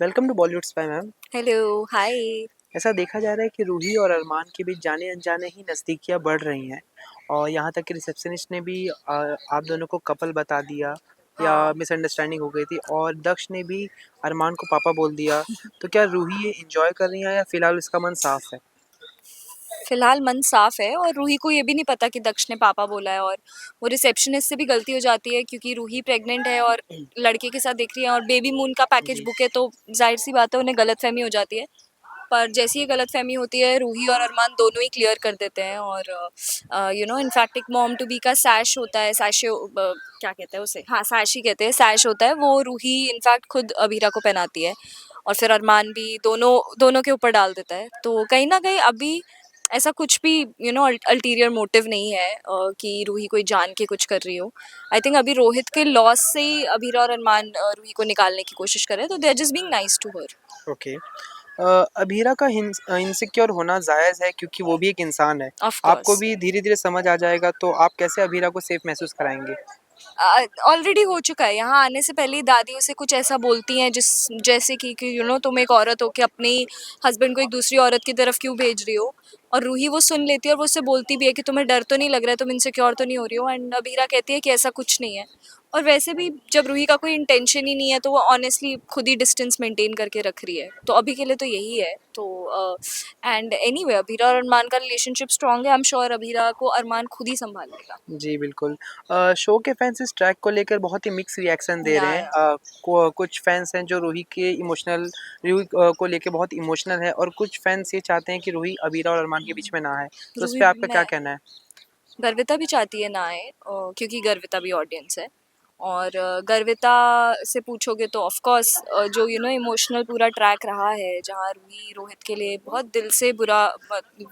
Welcome to Bollywood spy ma'am. Hello, hi. ऐसा देखा जा रहा है कि रूही और अरमान के बीच जाने अनजाने ही नज़दीकियाँ बढ़ रही हैं और यहाँ तक कि रिसेप्शनिस्ट ने भी आप दोनों को कपल बता दिया या हाँ। मिसअंडरस्टैंडिंग हो गई थी और दक्ष ने भी अरमान को पापा बोल दिया। तो क्या रूही ये एंजॉय कर रही है या फिलहाल उसका मन साफ है? फिलहाल मन साफ है और रूही को ये भी नहीं पता कि दक्ष ने पापा बोला है, और वो रिसेप्शनिस्ट से भी गलती हो जाती है क्योंकि रूही प्रेग्नेंट है और लड़के के साथ देख रही है और बेबी मून का पैकेज जी। बुक है, तो जाहिर सी बात है उन्हें गलतफहमी हो जाती है। पर जैसी ये गलतफहमी होती है, रूही और अरमान दोनों ही क्लियर कर देते हैं। और इनफैक्ट एक मॉम टू बी का सैश होता है, सैशे क्या कहते हैं उसे, हाँ सैश ही कहते हैं, सैश होता है, वो रूही इनफैक्ट खुद अबीरा को पहनाती है और फिर अरमान भी दोनों दोनों के ऊपर डाल देता है। तो कहीं ना कहीं अभी ऐसा कुछ भी अल्टीरियर मोटिव नहीं है कि रूही कोई जान के कुछ कर रही हो। आई थिंक अभी रोहित के लॉस से ही अबीरा और अरमान रूही को निकालने की कोशिश कर रहे हैं, तो they are just being nice to her. Okay. Abhira का इनसिक्योर होना जायज़ है क्योंकि वो भी एक इंसान है। ऑफ आपको कोर्स भी धीरे-धीरे समझ आ जाएगा तो आप कैसे अभीरा को सेफ महसूस कराएँगे? ऑलरेडी हो चुका है। यहाँ आने से पहले ही दादी उसे कुछ ऐसा बोलती हैं जिस जैसे कि तुम एक औरत हो कि अपनी हस्बैंड को एक दूसरी औरत की तरफ क्यों भेज रही हो। और रूही वो सुन लेती है और वो उससे बोलती भी है कि तुम्हें डर तो नहीं लग रहा है, तुम इनसिक्योर तो नहीं हो रही हो। एंड अबीरा कहती है कि ऐसा कुछ नहीं है। और वैसे भी जब रूही का कोई इंटेंशन ही नहीं है तो वो ऑनेस्टली खुद ही डिस्टेंस मेंटेन करके रख रही है, तो अभी के लिए तो यही है। तो एंड एनीवे अबीरा और अरमान का रिलेशनशिप स्ट्रांग है। आई एम श्योर अबीरा को अरमान खुद ही संभाल लेगा। जी, बिल्कुल। शो के फैन्स इस ट्रैक को लेकर बहुत ही मिक्स रिएक्शन दे रहे हैं। या कुछ फैन्स हैं जो रूही को लेके बहुत इमोशनल है और कुछ फैन्स ये चाहते हैं कि रूही अबीरा और अरमान के बीच में ना आए। तो उस रूही पे आपका क्या मैं कहना है? गर्विता भी चाहती है ना आए, क्योंकि गर्विता भी ऑडियंस है। और गर्विता से पूछोगे तो ऑफ कोर्स जो इमोशनल पूरा ट्रैक रहा है जहाँ रूही रोहित के लिए बहुत दिल से बुरा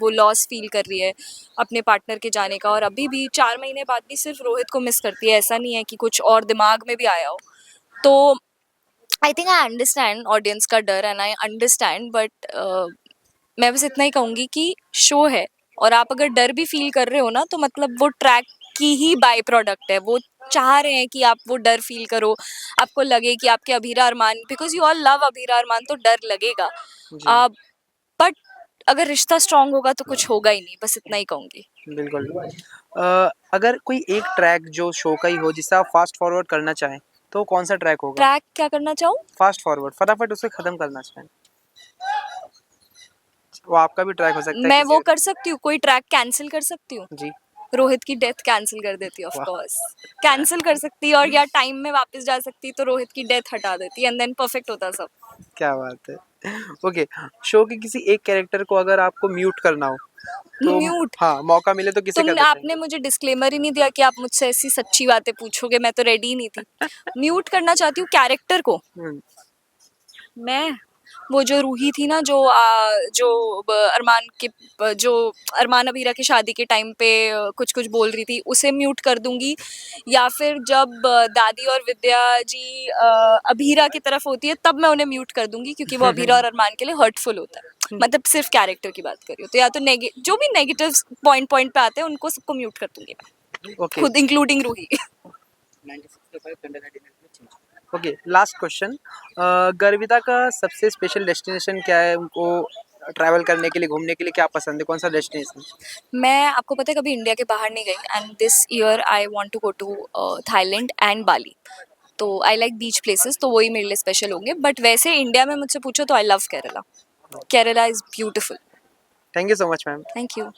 वो लॉस फील कर रही है अपने पार्टनर के जाने का, और अभी भी 4 महीने बाद भी सिर्फ रोहित को मिस करती है, ऐसा नहीं है कि कुछ और दिमाग में भी आया हो। तो I think I understand audience का डर एंड आई अंडरस्टैंड, बट मैं बस इतना ही कहूँगी कि शो है, और आप अगर डर भी फील कर रहे हो ना तो मतलब वो ट्रैक की ही बाय प्रोडक्ट है। वो चाह रहे हैं कि आप वो डर फील करो, आपको लगे कि आपके Abhira Armaan, because you all love Abhira Armaan, तो डर लगेगा। जी, बट अगर रिश्ता स्ट्रांग होगा तो कुछ होगा ही नहीं, बस इतना ही कहूँगी। बिल्कुल। अगर कोई एक ट्रैक जो शो का ही हो जिसे आप फ़ास्ट फॉरवर्ड करना चाहें, तो कौन-सा ट्रैक होगा? ट्रैक क्या करना चाहूँ? फ़ास्ट फॉरवर्ड, फटाफट उसे ख़त्म करना चाहें। वो आपका भी ट्रैक हो सकता है मैं वो किसी कर सकती हूँ, कोई ट्रैक कैंसिल कर सकती हूँ। जी, रोहित की डेथ कैंसिल कर देती ऑफ वाह! कोर्स। कैंसिल कर सकती, और या टाइम में वापस जा सकती तो रोहित की डेथ हटा देती एंड देन परफेक्ट होता सब। क्या बात है। ओके, शो के किसी एक कैरेक्टर को अगर आपको म्यूट करना हो, तो म्यूट? हाँ, मौका मिले तो किसे कर देते आपने हैं? मुझे डिस्क्लेमर ही नहीं दिया कि आप मुझसे ऐसी सच्ची बातें पूछोगे, मैं तो रेडी ही नहीं थी। म्यूट करना चाहती हूँ कैरेक्टर को हुँ, मैं। वो जो रूही थी ना, अरमान के जो अरमान अबीरा की शादी के टाइम पे कुछ कुछ बोल रही थी, उसे म्यूट कर दूंगी। या फिर जब दादी और विद्या जी अबीरा की तरफ होती है तब मैं उन्हें म्यूट कर दूंगी, क्योंकि वो अबीरा और अरमान के लिए हर्टफुल होता है। मतलब सिर्फ कैरेक्टर की बात कर रही हूँ तो या तो जो भी नेगेटिव पॉइंट पॉइंट पे आते हैं उनको सबको म्यूट कर दूंगी मैं, ओके, खुद including Ruhi. Okay, last question. Garvita का सबसे स्पेशल डेस्टिनेशन क्या है? उनको ट्रैवल करने के लिए, घूमने के लिए क्या पसंद है? कौन-सा डेस्टिनेशन? मैं, आपको पता है, कभी इंडिया के बाहर नहीं गई, and this year I want to go to Thailand and Bali. तो आई लाइक बीच प्लेसेस, तो वही मेरे लिए स्पेशल होंगे। बट वैसे इंडिया में मुझसे पूछो तो I love Kerala. Kerala is beautiful. Thank you so much ma'am. Thank you.